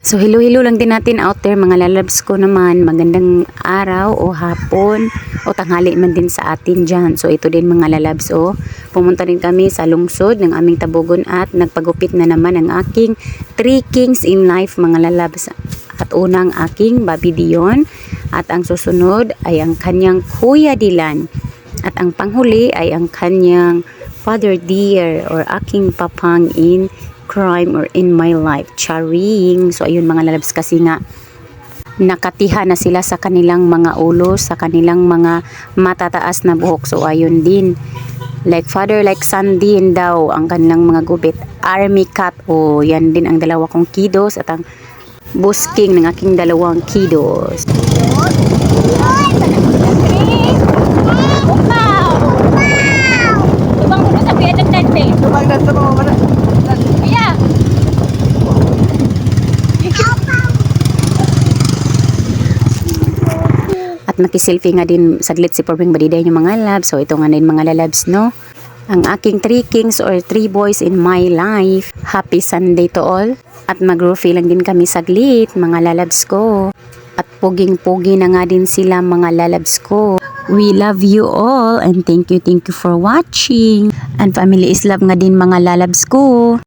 So hello lang din natin out there mga lalabs ko naman, magandang araw o hapon o tanghali man din sa atin dyan. So ito din mga lalabs pumunta rin kami sa lungsod ng aming Tabogon at nagpagupit na naman ang aking 3 kings in life mga lalabs. At unang aking Bobby Dion at ang susunod ay ang kanyang Kuya Dylan at ang panghuli ay ang kanyang Father Dear or aking papang in crime or in my life, charing. So ayun mga lalabs, kasi nga nakatiha na sila sa kanilang mga ulo, sa kanilang mga matataas na buhok. So ayun din, like father like son din daw ang kanilang mga gubit. Army cat, yan din ang dalawa kong kiddos at ang busking ng aking dalawang kiddos. At nakiselfie nga din saglit si Porbeng Badiday yung mga labs. So ito nga din mga lalabs, no? Ang aking 3 kings or 3 boys in my life. Happy Sunday to all. At mag-roofie lang din kami saglit mga lalabs ko. At puging-pugi na nga din sila mga lalabs ko. We love you all and thank you for watching. And family is love nga din mga lalabs ko.